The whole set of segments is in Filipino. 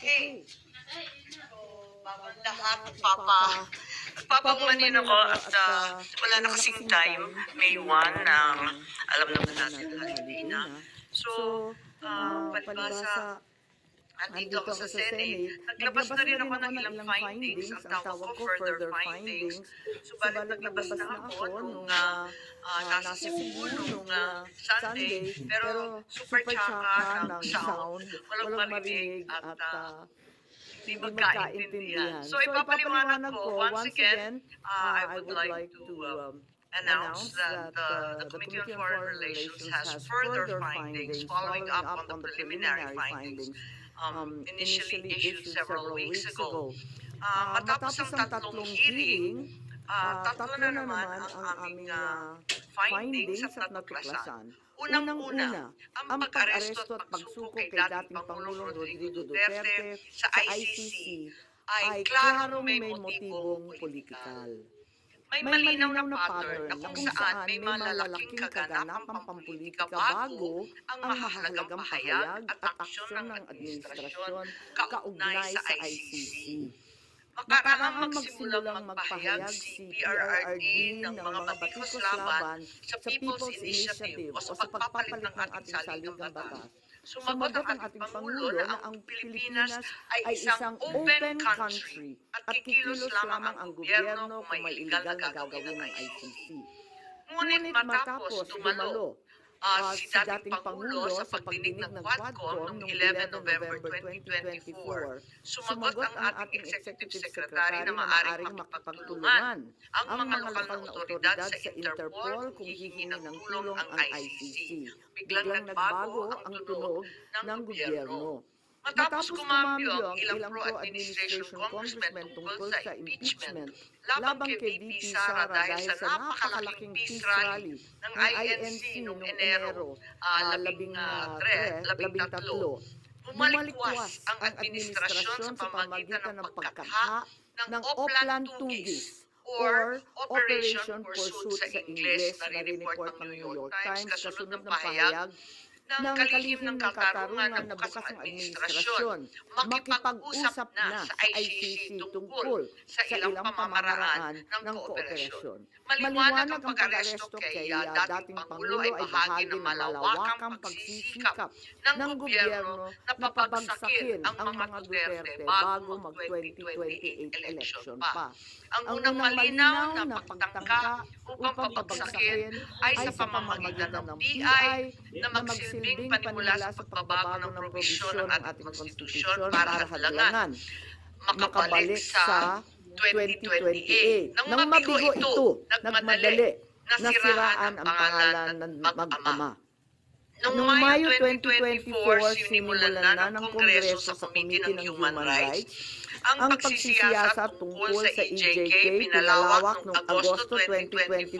Okay. So, bagong lahat, nagpapamanin ako at wala na kasing time. May 1 alam naman natin holiday na. So, palibasa, andito ako sa Senate. Naglabas na rin ako ng ilang findings. Ang tawag ko further findings. Subalit naglabas na ako nung nasa Cebu nung Sunday. Pero super tsaka ng sound. Walang marinig at hindi magkaintindihan. So ipapaliwanag ko, once again, I would like to announce that the Committee on Foreign Relations has further findings following up on the preliminary findings initially issued several weeks ago. Matapos ang tatlong hearing, tatlo na naman ang aming findings at natuklasan. Unang-una, ang pag-aresto at pagsuko kay dating Pangulong Rodrigo Duterte sa ICC ay klarong may motibong politikal. May malinaw na pattern na kung saan may malalaking kaganapang pampolitika bago ang mahalagang pahayag at aksyon ng administrasyon kaugnay sa ICC. Makaraang magsimulang magpahayag si PRRD ng mga batikos laban sa People's Initiative o sa pagpapalit ng ating saligang batas. Sumagot ang ating Pangulo na ang Pilipinas ay isang open country at kikilos lamang ang gobyerno kung may illegal na gagawin ng ICC. Ngunit matapos dumalo si dating Pangulo sa pagdinig ng Quadcom noong 11 November 2024, sumagot ang ating Executive Secretary na maaaring makapagtulungan ang mga lokal na otoridad sa Interpol kung hihingi ng tulong ang ICC. Biglang nagbago ang tunog ng gobyerno. Matapos kumambyo ang ilang pro-administration congressmen tungkol sa impeachment laban kay VP Sara dahil sa napakalaking peace rally ng INC noong Enero 13, bumalikwas ang administrasyon sa pamamagitan ng pagkatha ng Oplan Tugis or Operation Pursuit sa Ingles na rineport ng New York Times kasunod ng pahayag ng kalihim ng katarungan na bukas ang administrasyon, makipag-usap na sa ICC tungkol sa ilang pamamaraan ng kooperasyon. Maliwanag ang pag-aresto kay dating Pangulo ay bahagi ng malawakang pagsisikap ng gobyerno na pabagsakin ang mga Duterte bago mag-2028 election pa. Ang unang malinaw na pagtangka upang pabagsakin ay sa pamamagitan ng BI na magsilbing panimula sa pagbabago ng probisyon ng ating konstitusyon para halangan makabalik sa 2028. Nang mabigo ito, nagmadali, nasiraan ang pangalan ng mag-ama. Noong Mayo 2024, sinimulan na ng Kongreso sa Committee ng Human Rights ang pagsisiyasat tungkol sa EJK, pinalawak noong Agosto 2024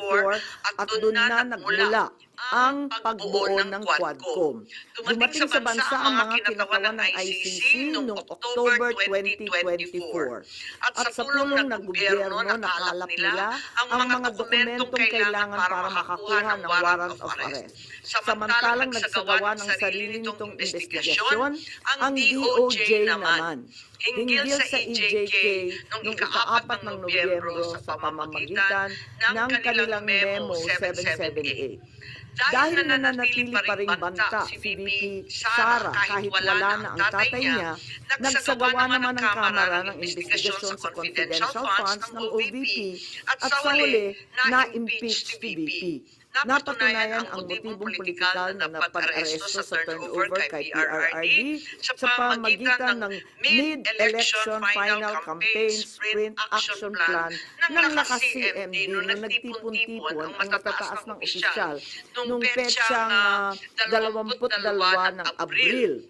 at doon na nagmula ang pagbuo ng Quadcom. Dumating sa bansa ang mga kinatawan ng ICC noong October 2024. At sa tulong ng gobyerno, nakalap nila ang mga dokumentong kailangan para makakuha ng warrant of arrest. Samantalang nagsagawa ng sarili nitong investigasyon, ang DOJ naman. Hinggil sa EJK noong ika-4 ng Nobyembre sa pamamagitan ng kanilang Memo 778. Dahil nananatili pa ring banta si VP Sara kahit wala na ang tatay niya, nagsagawa naman ng Kamara ng investigasyon sa confidential funds ng OVP at sa huli na-impeach si VP. Napatunayan ang motibong politikal na pag-aresto sa turnover kay PRRD sa pamamagitan ng mid-election final campaign sprint action plan ng lakas CMD na nagtipon-tipon ang matataas ng opisyal noong petsang 22 ng Abril.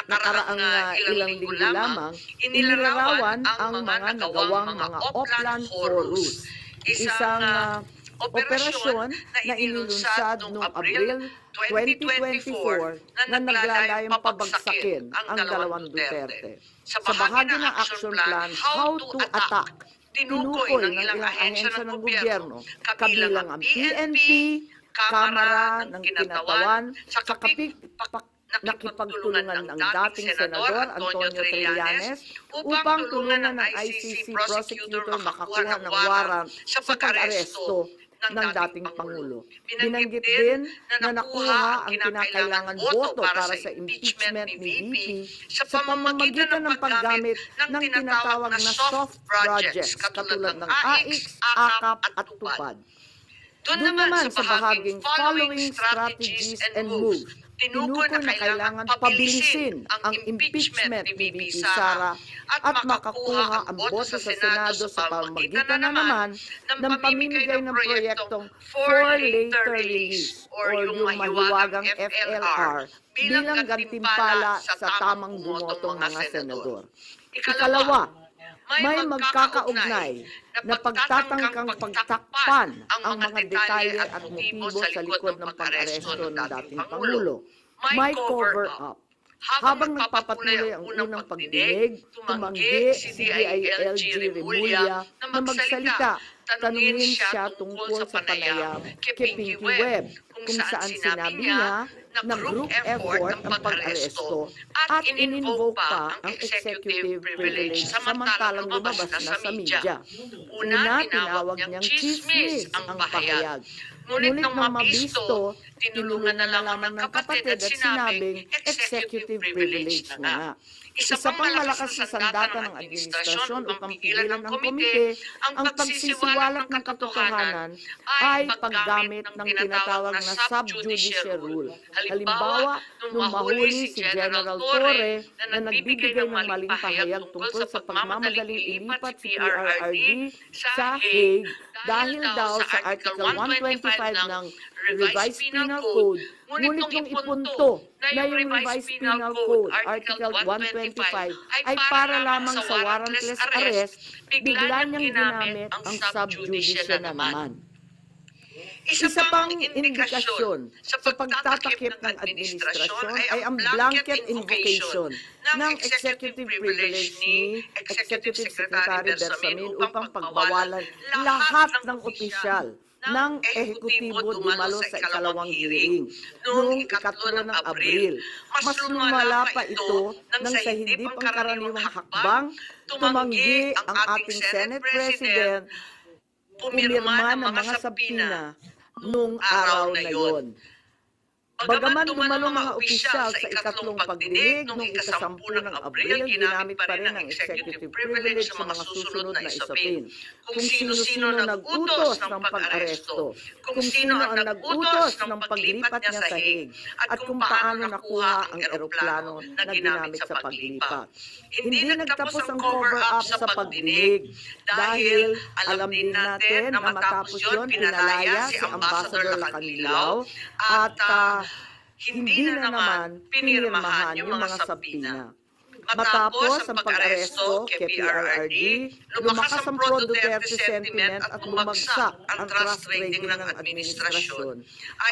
Nakaraang ilang linggo lamang, inilarawan ang mga nagawang mga Oplan Horus, isang operasyon na inilunsad noong Abril 2024 na naglalayong pabagsakin ang dalawang Duterte. Sa bahagi ng action plan, How to Attack, tinukoy ng ilang ahensya ng gobyerno, kabilang ang PNP, Kamara ng Kinatawan, sa nakipagtulungan ng dating Senador Antonio Trillanes upang tulungan ng ICC prosecutor makakuha ng warrant sa pag-aresto ng dating Pangulo. Binanggit din na nakuha ang kinakailangan boto para sa impeachment ni VP sa pamamagitan ng paggamit ng tinatawag na soft projects katulad ng AIX, AKAP at TUPAD. Doon naman sa bahaging following strategies and moves, tinukoy na kailangan pabilisin ang impeachment ni VP Sara at makakuha ang boto sa Senado sa pamamagitan na naman ng pamimigay ng proyektong for later release o yung mahiwagang FLR bilang gantimpala sa tamang bumotong mga senador. Ikalawa, may magkakaugnay na pagtatangkang pagtakpan ang mga detalye at motibo sa likod ng pag-aresto ng dating Pangulo. May cover-up. Habang nagpapatuloy ang unang pagdinig, tumanggi si DILG Remulla na magsalita. Tanungin siya tungkol sa panayam kay Pinky Webb, kung saan sinabi niya na group effort ang pag-aresto at in-invoke pa ang executive privilege samantalang lumabas na sa media. Una, tinawag niyang chismis ang pahayag. Ngunit nang mabisto, tinulungan na lamang ng kapatid at sinabing executive privilege na nga. Isa pang malakas na sandata ng administrasyon upang pigilan ng komite ang pagsisiwalat ng katotohanan ay paggamit ng tinatawag na sub-judice rule. Halimbawa, nung mahuli si General Torre na nagbibigay ng maling pahayag tungkol sa pagmamadaling ilipat si PRRD sa Hague dahil daw sa Article 125 ng Revised Penal Code, ngunit nung ipunto na yung Revised Penal Code, Article 125, ay para lamang sa warrantless arrest, bigla niyang ginamit ang sub-judice na naman. Isa pang indikasyon sa pagtatakip ng administrasyon ay ang blanket invocation ng executive privilege ni Executive Secretary Bersamin upang pagbawalan lahat ng opisyal ng ehekutibo dumalo sa ikalawang hearing noong ikatlo ng Abril. Mas lumala pa ito nang sa hindi pangkaraniwang hakbang, tumanggi ang ating Senate President, pumirma ng mga sabina noong araw na yon. Bagaman dumalo mga opisyal sa ikatlong pagdinig noong ikasampu ng Abril, ginamit pa rin ang executive privilege sa mga susunod na isapin. Kung sino-sino nag-utos ng pag-aresto, kung sino ang nag-utos ng paglipat niya sa Hague, at kung paano nakuha ang eroplano na ginamit sa paglipat. Hindi nagtapos ang cover-up sa pagdinig dahil alam din natin na matapos yun, pinalaya si Ambassador Lacanilaw at hindi na naman pinirmahan yung mga sabina. Matapos ang pag-aresto kay PRRD, lumakas ang pro-Duterte sentiment at bumagsak ang trust rating ng administrasyon.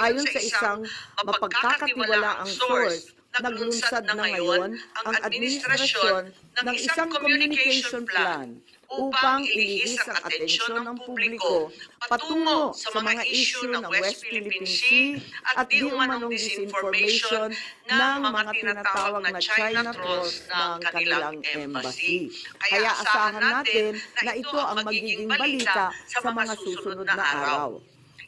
Ayon sa isang mapagkakatiwalaang source, naglunsad na ngayon ang administrasyon ng isang communication plan upang ilihis ang atensyon ng publiko patungo sa mga issue ng West Philippine Sea at di umanong disinformation ng mga tinatawag na China trolls ng kanilang embassy. Kaya asahan natin na ito ang magiging balita sa mga susunod na araw.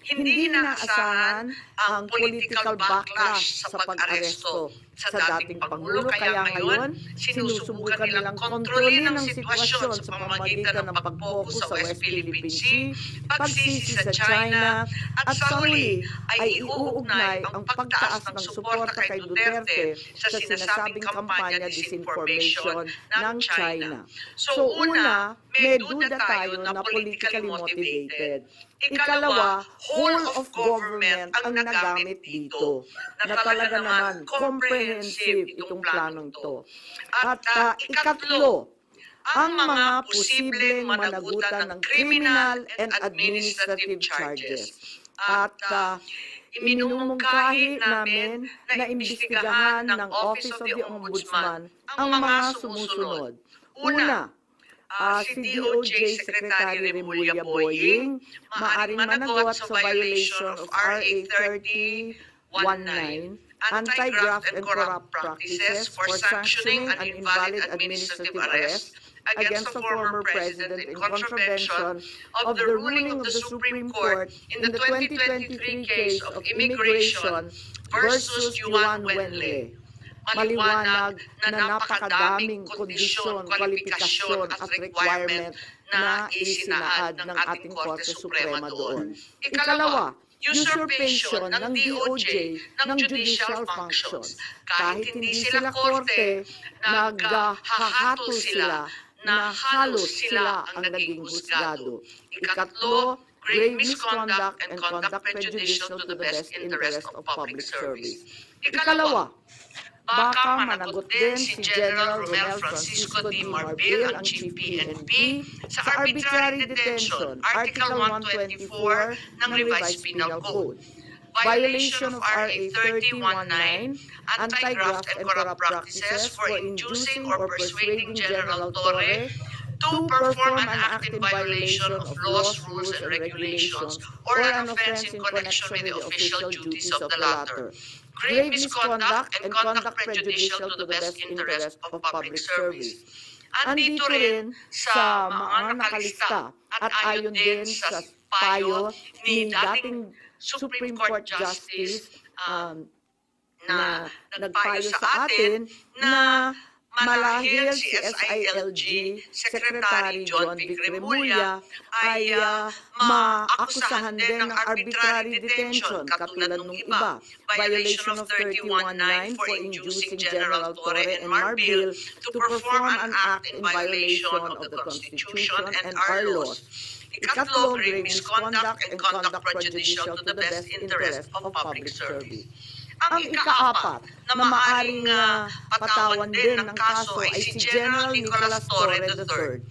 Hindi inaasahan ang political backlash sa pag-aresto sa dating Pangulo, kaya ngayon sinusubukan nilang kontrolin ang sitwasyon sa pamamagitan ng pag-focus sa West Philippine Sea, pagsisi sa China, at sa huli ay iuugnay ang pagtaas ng suporta kay Duterte sa sinasabing kampanya disinformation ng China. So una, may duda tayo na politically motivated. Ikalawa, whole of government ang nagamit dito, na talaga naman comprehensive itong planong to. At ikatlo, ang mga posibleng managutan ng criminal and administrative charges. At iminumungkahi namin na imbestigahan ng Office of the Ombudsman ang mga sumusunod. Una, si DOJ Secretary Remulla Boying maaaring managot sa violation of RA 3019 anti-graft and corrupt practices for sanctioning an invalid administrative arrest against the former president in contravention of the ruling of the Supreme Court in the 2023 case of Immigration versus Yuan Wenle. Maliwanag na napakadaming kondisyon, kwalifikasyon at requirement na isinaad ng ating Korte Suprema doon. Ikalawa, usurpation ng DOJ ng judicial functions. Kahit hindi sila korte, naghahatol sila na halos sila ang naging husgado. Ikatlo, grave misconduct and conduct prejudicial to the best interest of public service. Ikalawa, baka managot din si General Romel Francisco D. Marbil, ang Chief PNP, sa arbitrary detention, Article 124 ng Revised Penal Code. Violation of RA 3019, anti-graft and corrupt practices for inducing or persuading General Torre to perform an act in violation of laws, rules, and regulations, or an offense in connection with the official duties of the latter. Grave misconduct and conduct prejudicial to the best interest of public service. Andito rin sa mga nakalista at ayon din sa payo ni dating Supreme Court Justice na nagpayo sa atin na malahil si SILG Secretary John Vic Remulla ay maakusahan din ng arbitrary detention katulad ng iba. Violation of 3119 for inducing General Torre and Marbil to perform an act in violation of the Constitution and our laws. Ikatlo, grave misconduct and conduct prejudicial to the best interest of public service. Ang ikaapat na maaring patawan din ng kaso ay si General Nicolas Torre III.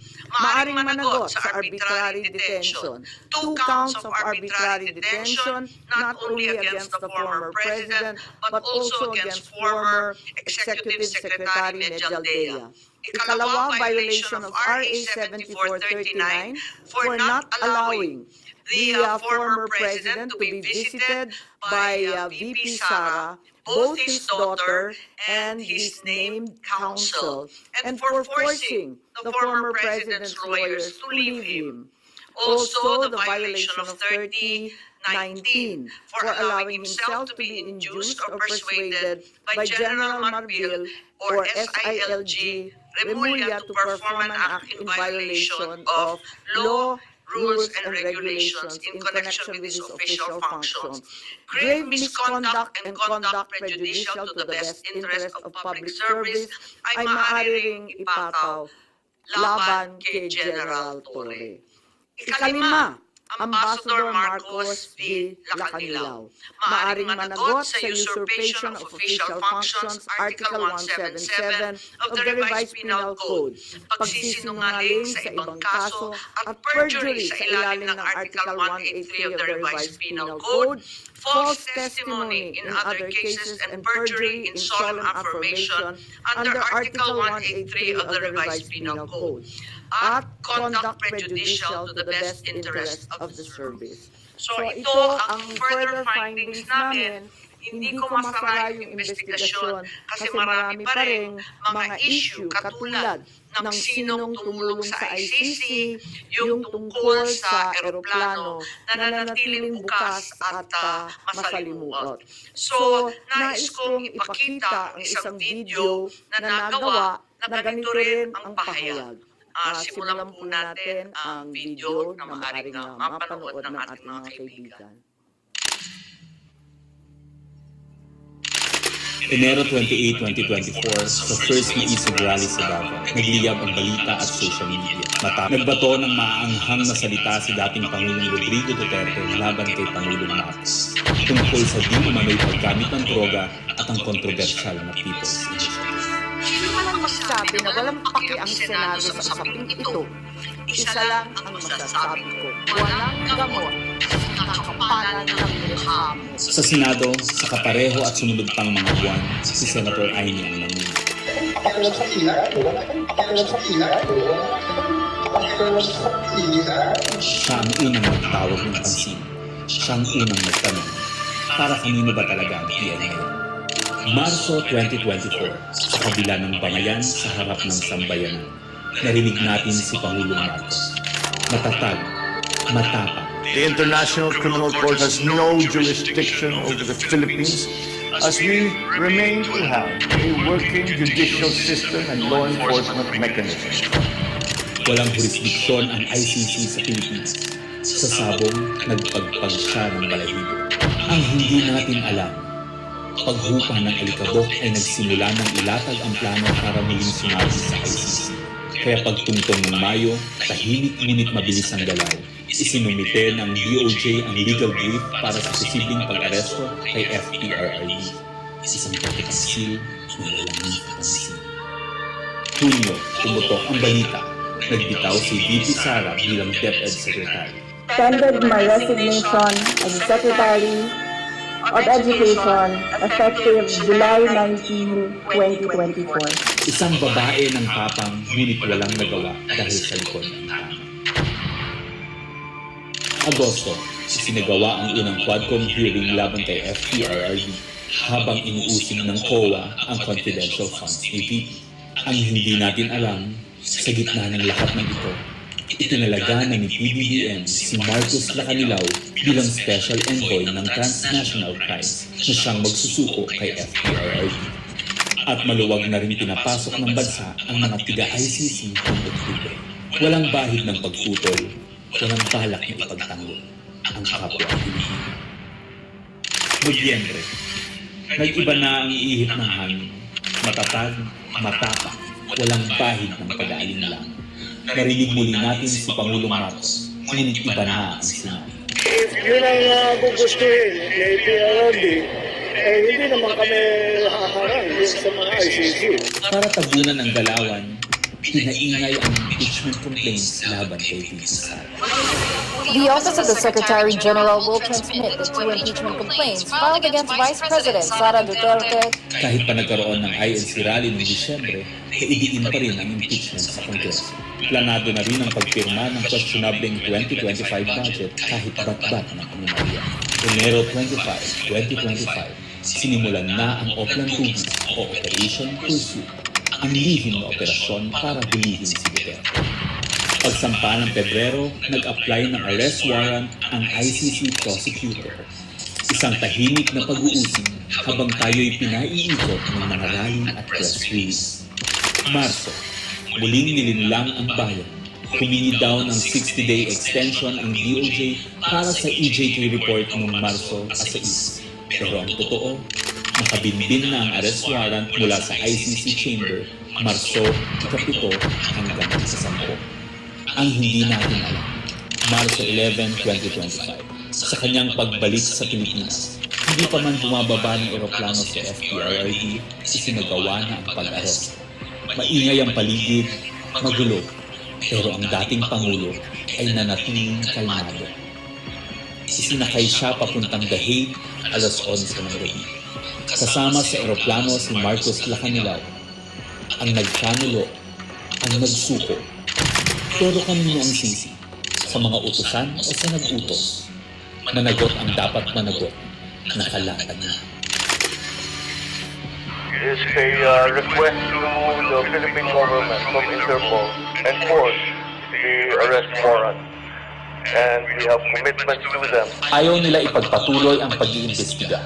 Maaring managot sa arbitrary detention. 2 counts of arbitrary detention, not only against the former president, but also against former Executive Secretary Ned Jaldea. Ikalawa, violation of RA 7439 for not allowing the former president to be visited by VP Sara, both his daughter and his named counsel, and for forcing the former president's lawyers to leave him. Also, the violation of 3019 for allowing himself to be induced or persuaded by General Marbil or SILG Remulla to perform an act in violation of law, rules, and regulations in connection with his official functions. Grave misconduct and conduct prejudicial to the best interest of public service ay maaari ring ipataw laban kay General Torre. Ikalima, Ambassador Marcos V. Lacanilao. Maaring managot sa usurpation of official functions, Article 177 of the Revised Penal Code, pagsisinungaling sa ibang kaso at perjury sa ilalim ng Article 183 of the Revised Penal Code, false testimony in other cases, and perjury in solemn affirmation under Article 183 of the Revised Penal Code, at conduct prejudicial to the best interest of the service. So ito ang further findings namin. Hindi ko masara yung investigasyon kasi marami pa rin mga issue katulad ng sinong tumulong sa ICC, yung tungkol sa eroplano na nanatiling bukas at masalimuot. So, nais kong ipakita ang isang video na nagawa na ganito rin ang pahayag. Simulan po natin ang video na maaaring mapanood ng ating mga kaibigan. Enero 28, 2024, sa first Maisog Rally sa Davao, nagliyab ang balita at social media. Nagbato ng maaanghang na salita si dating Pangulong Rodrigo Duterte laban kay Pangulong Marcos tungkol sa di umano'y paggamit ng droga at ang kontrobersyal na People's Initiative. Sabi na walang paki ang Senado sa usaping ito. Isa lang ang masasabi ko. Walang gamot sa nakapalan ng mukha mo. Sa Senado, sa kapareho at sumunod pang mga buwan, si Senator Aimee ang nangyay. Siya ang unang nagtawag ng pansin. Siya ang unang nagtanong. Para kanino ba talaga ang PNL? Marso 2024, sa kabila ng bangayan sa harap ng sambayanan, narinig natin si Pangulong Marcos. Matatag, matapang. The International Criminal Court has no jurisdiction over the Philippines as we remain to have a working judicial system and law enforcement mechanism. Walang jurisdiksyon ang ICC sa Pilipinas. Sa sabong, nagpagpag siya ng balahibo. Ang hindi natin alam, paghupa ng alikabok ay nagsimula ng ilatag ang plano para muling sumagi sa ICC. Kaya pagtungtong ng Mayo, tahimik ngunit mabilis ang galaw. Isinumite ng DOJ ang legal brief para sa posibleng pag-aresto kay FPRRD. Isang pagkasil na walang kapansin. Hunyo, pumutok ang balita. Nagbitaw si VP Sara bilang DepEd Secretary. Tendered my resignation as Secretary of Education effective July 19, 2024. Isang babae ng tapang ngunit walang nagawa dahil sa likod ng tama. Agosto, isinagawa ang unang Quadcom hearing laban kay FPRRD habang inuusig ng COA ang confidential funds ni VP. Ang hindi natin alam, sa gitna ng lahat ng ito, itinalaga na ni PBBM si Marcos Lacanilao bilang Special Envoy ng Transnational Crimes na siyang magsusuko kay FPRRD. At maluwag na rin pinapasok ng bansa ang mga tiga-ICC noong Oktubre. Walang bahid ng pagtutol, walang balak na ipagtanggol ang kapwa Pilipino. Nobyembre, nag-iba na ang ihip ng hangin. Matatag, matapang, walang bahid ng pag-aalinlang. Narinig muli natin si Pangulong Marcos, ngunit iba na ang sinabi. If yun ang gugustuhin ni PRRD, hindi naman kami haharang sa mga ICC. Para tabunan ang galawan, pinaingay ang impeachment complaints laban kay VP Sara. The Office of the Secretary General will transmit the two impeachment complaints filed against Vice President Sara Duterte. Kahit pa nagkaroon ng INC rally noong Disyembre, idiin pa rin ang impeachment sa Kongreso. Planado na rin ang pagpirma ng questionableng 2025 budget kahit bat-bat ng anomalya. Enero 25, 2025, sinimulan na ang Oplan Tugis o Operation Pursuit, ang lihim na operasyon para hulihin si Duterte. Pagsampa ng Pebrero, nag-apply ng arrest warrant ang ICC prosecutor. Isang tahimik na pag-uusig habang tayo'y pinaiikot ng mga rally at press release. Marso, muling nilinlang ang bayan. Humingi daw ng 60-day extension ang DOJ para sa EJK report noong Marso 6. Pero ang totoo, nakabinbin na ang arrest warrant mula sa ICC chamber Marso 7 hanggang sa 10. Ang hindi natin alam, Marso 11, 2025, sa kanyang pagbalik sa Pilipinas, hindi pa man bumababa ng eroplano sa FPRRD, isinagawa na ang pag-aresto. Maingay ang paligid, magulo, pero ang dating Pangulo ay nanatiling kalmado. Isinakay siya papuntang The Hague alas 11 ng gabi. Kasama sa eroplano si Marcos Lacanilao, ang nagkanulo, ang nagsuko. Pero kanino ang sisi? Sa mga utusan o sa nag-utos? Managot ang dapat managot, nakalatag na. It is a request to the Philippine government from Interpol enforce the arrest warrant. And we have commitments to them. Ayaw nila ipagpatuloy ang pag-iimbestiga.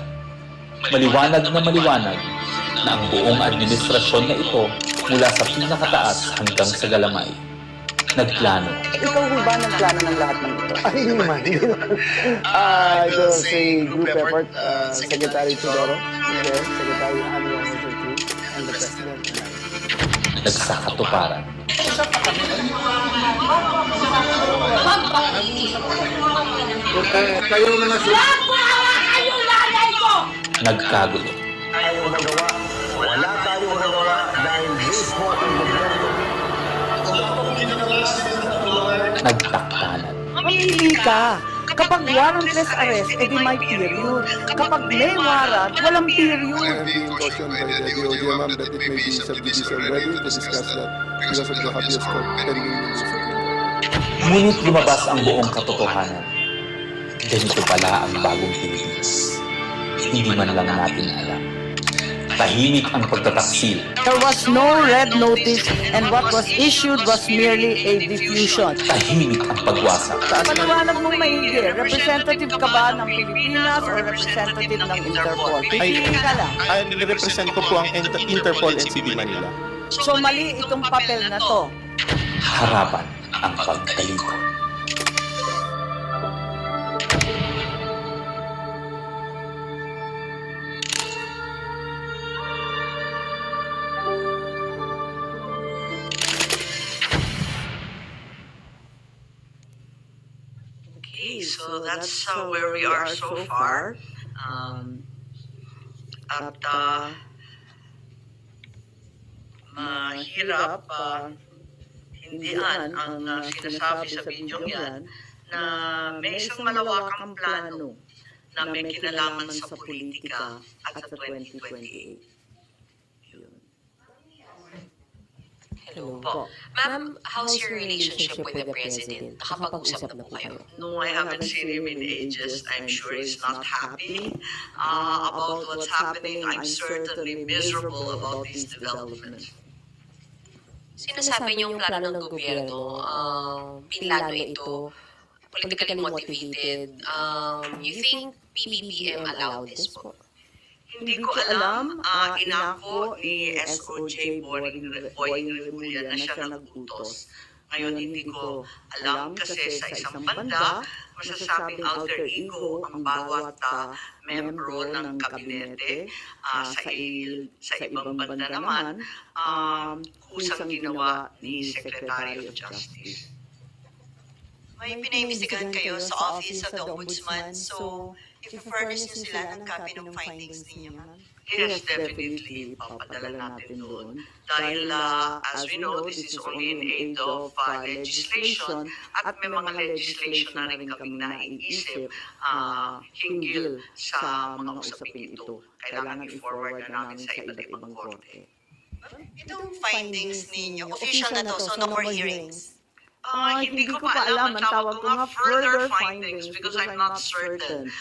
Maliwanag na ang buong administrasyon na ito mula sa pinakataas hanggang sa galamay. Nagplano. Ikaw ho ba nagplano ng lahat ng ito? Ay, hindi naman. Ito si group effort, Secretary Tudoro, Secretary Amy Washington, and the President. Nagsakatuparan. Kayo mga Nagkagulo. tayong magawa. Wala tayong magawa dahil mismo ang gobyerno. Nagtaktanan. Mamili ka. Kapag warrantless arrest, edi may period. Kapag may warrant, walang period. being cautioned by the DOJ, ma'am, that it may be subdivision ready to discuss that because of the habeas corpus pending in the Supreme Court. Ngunit lumabas ang buong katotohanan. Ganito pala ang bagong Pilipinas. Hindi man lang natin alam. Tahimik ang pagtataksil. There was no red notice and what was issued was merely a diffusion. Tahimik ang pagwasak. Paliwanag mong maigi, representative ka ba ng Pilipinas or representative ng Interpol? Pipili ka lang. Represent ko po ang Interpol NCB Manila. So mali itong papel na to. Harapan ang pagkalito. Okay, so that's where we are so far. Mahirap hindian ang sinasabi sa video yan na may isang malawakang plano na may kinalaman sa politika at sa 2028. Hello po. Ma'am, how's your relationship with the President? Nakapag-usap na po kayo? No, I haven't seen him in ages. I'm sure he's not happy about what's happening. I'm certainly miserable about these developments. Sinasabi niyo yung plano ng gobyerno, pinlano ito, politically motivated. You think PBBM allowed this po? Hindi ko alam, inako ni SOJ Boying Remulla na siya nag-utos. Ngayon hindi ko alam kasi sa isang banda, masasabing alter ego ang bawat membro ng kabinete. Sa ibang banda naman, kusang ginawa ni Secretary of Justice. May pinaimbestigahan kayo sa Office of the Ombudsman, so i-furnish nyo sila ng copy ng findings ninyo, ma'am? Yes, definitely. Papadala natin doon. Dahil, as we know, this is only in aid of legislation at may mga legislation na rin kami naiisip hinggil sa mga usapin ito. Kailangan i-forward na namin sa iba't ibang korte. Itong findings ninyo, official na to, so no more hearings. Hindi ko pa alam. Ang tawag ko nga further findings because I'm not certain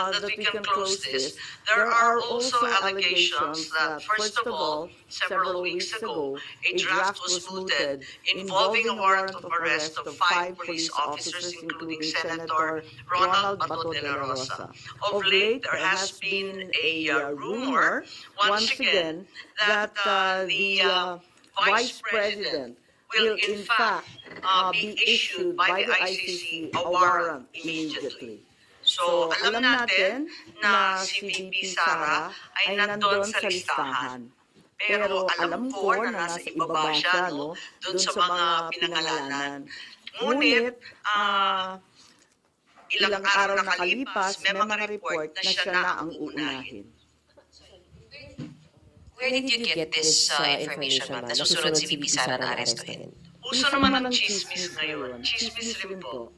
that we can close this. There are also allegations that, first of all, several weeks ago, a draft was mooted involving a warrant of arrest of 5 police officers, including Senator Ronald Bato de la Rosa. Of late, there has been a rumor, once again, that the Vice President will in fact be issued by the ICC a warrant immediately. So alam natin na si VP Sara ay nandun sa listahan. Pero alam ko na nasa ibaba siya, no, doon sa mga pinangalanan. Ngunit, ilang araw nakalipas, may mga report na siya na ang uunahin. Where did you get this information, ma'am? Nasusunod si VP Sara na arestuhin? Uso naman ng chismis ngayon. Chismis rin po.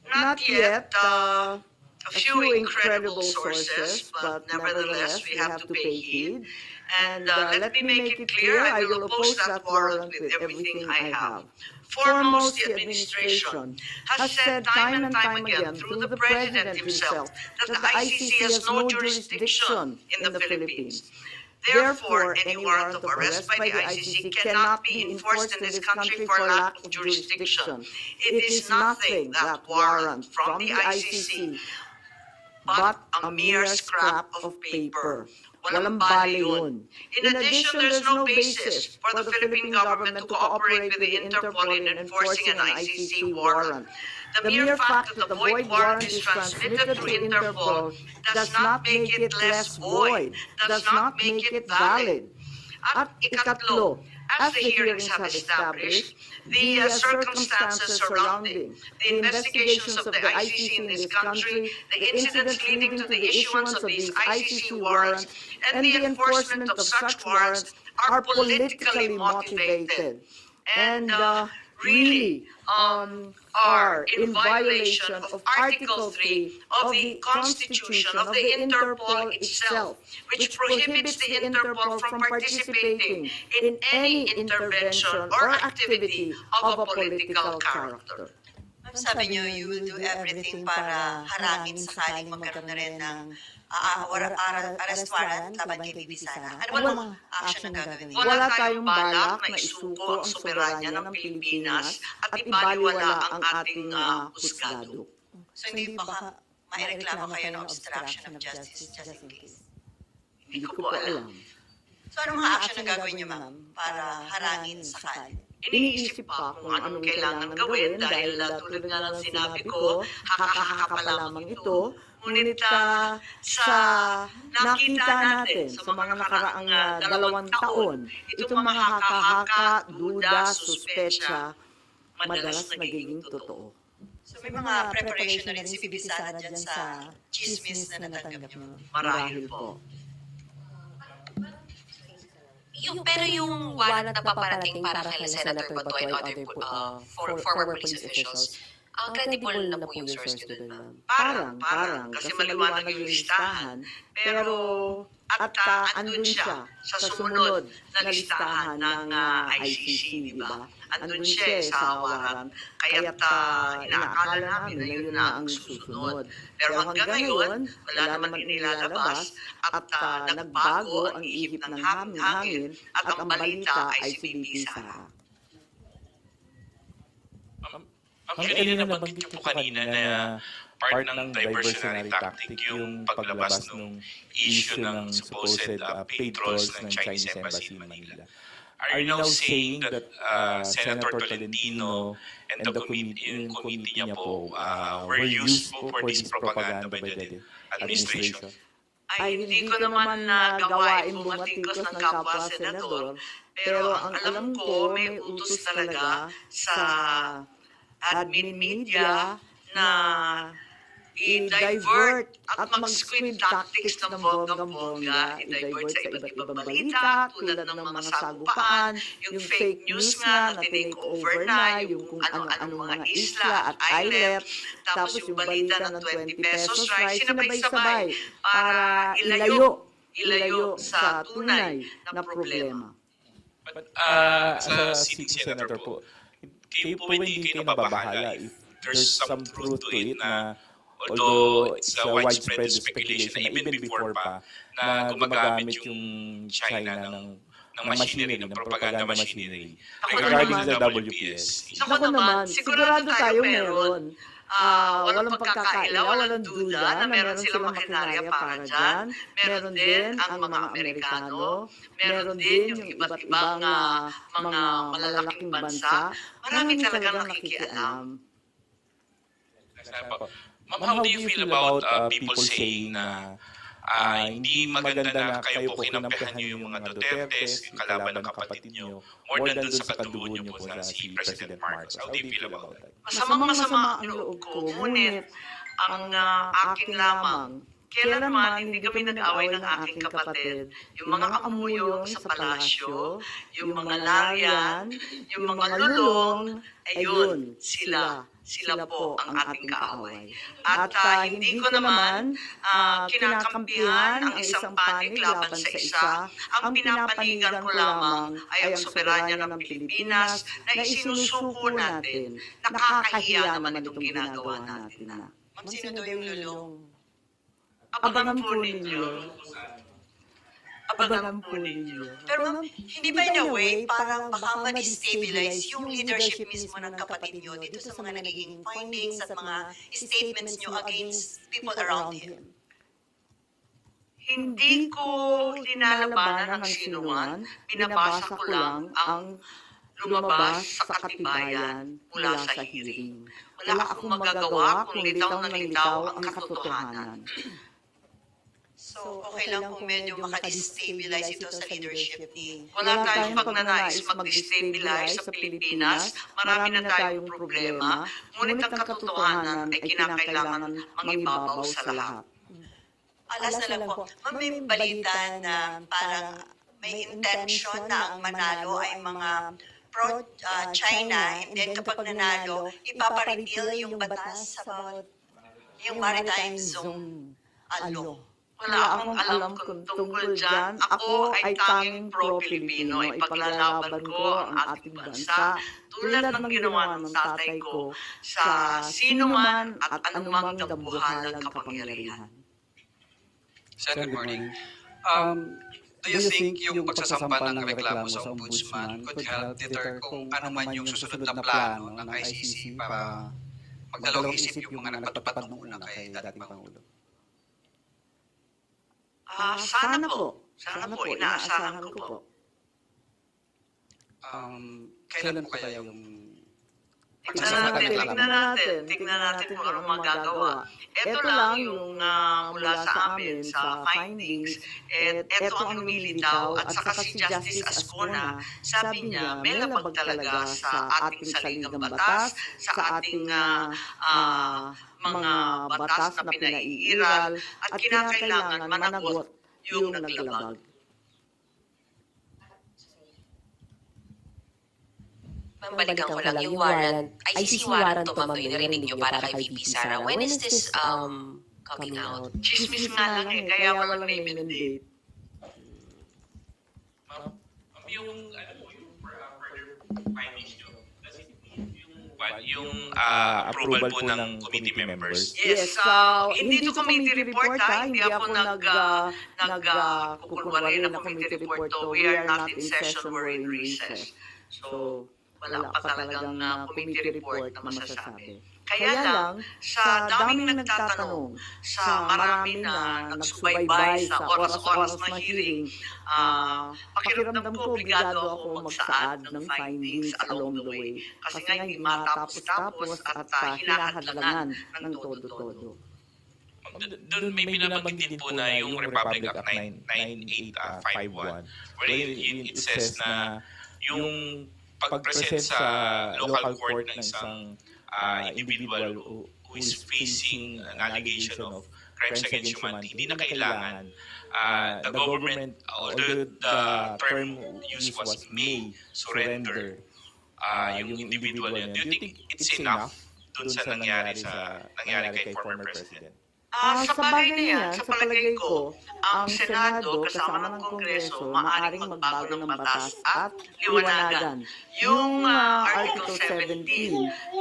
Not yet. A few incredible sources, but nevertheless, we have to pay heed. And let me make it clear, I will oppose that warrant with everything I have. Foremost, the administration has said time and time again through the President himself that the ICC has no jurisdiction in the Philippines. Therefore, any warrant of arrest by the ICC cannot be enforced in this country for lack of jurisdiction. It is nothing, that warrant from the ICC, but a mere scrap of paper. Walang bali yun. In addition, there's no basis for the Philippine government to cooperate with the Interpol in enforcing an ICC warrant. The mere fact that the void warrant is transmitted to Interpol does not make it less void, does not make it valid. At ikatlo, as the hearings have established, the circumstances surrounding the investigations of the ICC in this country, the incidents leading to the issuance of these ICC warrants, and the enforcement of such warrants are politically motivated and really are in violation of Article 3 of the Constitution of the Interpol itself, which prohibits the Interpol from participating in any intervention or activity of a political character. Sabi niyo, you will do everything para harangin sakaling magkaroon na rin ng arrest warrant laban kay Bibi Sara. Ano ba mga action na gagawin? Wala tayong balak na isuko ang soberanya ng Pilipinas at ibaliwala ang ating husgado. So hindi baka maireklamo kayo ng obstruction of justice just in case? Hindi ko po alam. So anong mga action na gagawin niyo, ma'am, para harangin sakali? Iniisip pa kung anong kailangan gawin dahil tulad nga ng sinabi ko, haka-haka pa lamang ito. Ngunit sa nakita natin sa mga nakaraang 2 taon, itong mga haka-haka, duda, suspecha, madalas nagiging totoo. So may mga preparation na rin si Bibi Sara dyan sa chismis na natanggap niyo? Marahil po. Pero yung warrant na paparating para kay Senator Bato and other former police officials, credible na po yung source nyo dun, ma'am? Parang, kasi maliwanag yung listahan, pero andun siya sa sumunod na listahan ng ICC, di ba? Andun siya sa warrant, kaya't inaakala namin na yun na ang susunod. Pero hanggang ngayon, wala naman inilalabas at nagbago ang ihip ng hangin at ang balita ay si Bibi Sara. Kanina nabanggit niyo po kanina na part ng diversionary tactic yung paglabas ng issue ng supposed paid trolls ng Chinese Embassy in Manila. Are you now saying that Senator Tolentino and the committee niya po were useful for this propaganda by the administration? Ay hindi ko naman gawain bumatikos ng kapwa senador, pero ang alam ko may utos talaga sa admin media na i-divert at mag-squid tactics ng bonggang-bongga, i-divert sa iba't ibang balita, tulad ng mga sagupaan, yung fake news nga na tinake over na, yung kung ano-anong mga isla at islet, tapos yung balita ng 20 pesos rice, sinabay-sabay para ilayo sa tunay na problema. But as a sitting senator po, kayo po hindi kayo nababahala if there's some truth to it na although it's a widespread speculation na even before pa na gumagamit yung China ng machinery, ng propaganda machinery regarding the WPS. Ako naman, sigurado tayo meron. Walang pagkakaila, walang duda na meron silang makinarya para dyan. Meron din ang mga Amerikano, meron din yung iba't ibang mga malalaking bansa. Marami talagang nakikialam. Ma'am, how do you feel about people saying na hindi maganda na kayo po kinampihan niyo yung mga Dutertes, yung kalaban ng kapatid niyo, more than dun sa kadugo niyo po sa si President Marcos? How do you feel about that? Masamang-masama ang loob ko, ngunit ang akin lamang, kailanman hindi kami nag-away ng aking kapatid. Yung mga amuyong sa palasyo, yung mga larian, yung mga lulong, ayun, sila po ang ating kaaway. At hindi ko naman kinakampihan ang isang panig laban sa isa. Ang pinapanigan ko lamang ay ang soberanya ng Pilipinas na isinusuko natin. Nakakahiya naman itong ginagawa natin na. Ma'am, sino daw yung lulong? Abangan po ninyo. Abangan po ninyo. Pero ma'am, hindi ba in a way, parang baka ma-destabilize yung leadership mismo ng kapatid niyo dito sa mga nagiging findings at mga statements niyo against people around him? Hindi ko linalabanan ng sinuman, binabasa ko lang ang lumabas sa katibayan mula sa hearing. Wala akong magagawa kung litaw ng litaw ang katotohanan. So, okay lang kung medyo makadestabilize ito sa leadership ni... Wala tayong pagnanais mag-destabilize sa Pilipinas. Marami na tayong problema. Ngunit ang katotohanan ay kinakailangan mangibabaw sa lahat. Alas na lang po. Ma'am, may balita na parang may intention na ang manalo ay mga pro-China and then kapag nanalo, ipaparepeal yung batas about yung maritime zone. Wala akong alam kung tungkol dyan. Ako ay tanging pro-Pilipino. Ipaglalaban ko ang ating bansa tulad ng ginawa ng tatay ko sa sino man at anumang dambuhalang kapangyarihan. Sen, good morning. Do you think yung pagsasampa ng reklamo sa Ombudsman could help deter kung ano man yung susunod na plano ng ICC para magdalawang isip yung mga nagpatupad nung una kay dating Pangulo? Sana po. Inaasahan ko po. Kailan po kaya yung Tingnan natin kung ano magagawa. Ito lang yung mula sa amin, sa findings, ito ang lumilitaw at saka si Justice Ascona, sabi niya, may labag talaga sa ating saligang batas, sa ating mga batas na pinaiiral, at kinakailangan managot yung naglabag. Balikan ko lang yung warrant. ICC warrant to, ma'am, narinig niyo para kay VP Sara. When is this coming out? Chismis nga lang kaya walang name and date. Yung findings nyo, yung approval po ng committee members. Yes, hindi to committee report hindi ako nagkukunwari na committee report to. We are not in session, we're in recess. So, wala pa talagang committee report na masasabi. Kaya lang, sa daming nagtatanong, sa marami na nagsubaybay sa oras-oras na hearing, pakiramdam ko, obligado ako magsaad ng findings along the way. Kasi nga hindi matapos-tapos at hinahadlangan ng todo-todo. Doon may binabanggit din po na yung Republic Act 9851 wherein it says na yung pag-present sa local court ng isang individual who is facing an allegation of crimes against humanity, hindi na kailangan the government, although the term used was may surrender yung individual yun. Do you think it's enough dun sa nangyari kay former president? Sa bagay na yan, sa palagay ko, ang Senado kasama ng Kongreso maaaring magbago ng batas at liwanagan yung Article 17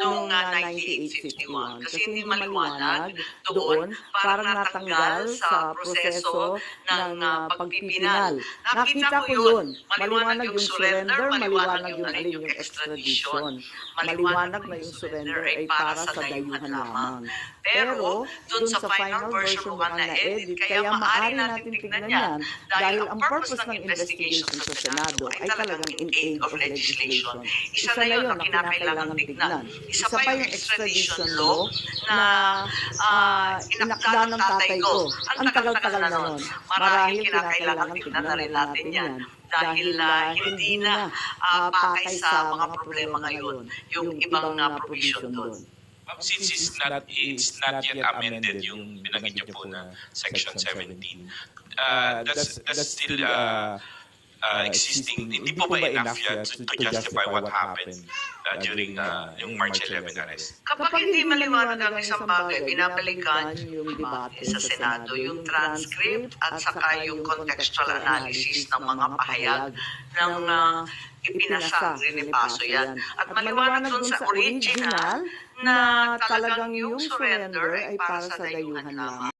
noong 9851. Kasi hindi maliwanag doon, parang natanggal sa proseso ng pagpipinal. Nakita ko yun. Maliwanag yung surrender, maliwanag yung alin yung extradition. Maliwanag na yung surrender ay para sa dayuhan lamang. Pero, doon sa final version mukhang na-edit, kaya maaari natin tignan yan dahil ang purpose ng investigation sa Senado ay talagang in aid of legislation. Isa na yun na kinakailangan tignan. Isa pa yung extradition law na inakda ng tatay ko. Ang tagal-tagal na nun. Marahil kinakailangan tignan na rin natin yan dahil hindi na pakay sa mga problema ngayon yung ibang provision doon. Since it's not yet amended yung binanggit niyo po na Section 17, that's still existing. Hindi po ba enough yan to justify what happened during yung March 11 arrest? Kapag hindi maliwanag ang isang bagay, binabalikan yung debate sa Senado, yung transcript at saka yung contextual analysis ng mga pahayag ng ipinasa ni Paso yan. At maliwanag dun sa original na talagang yung surrender ay para sa dayuhan lamang.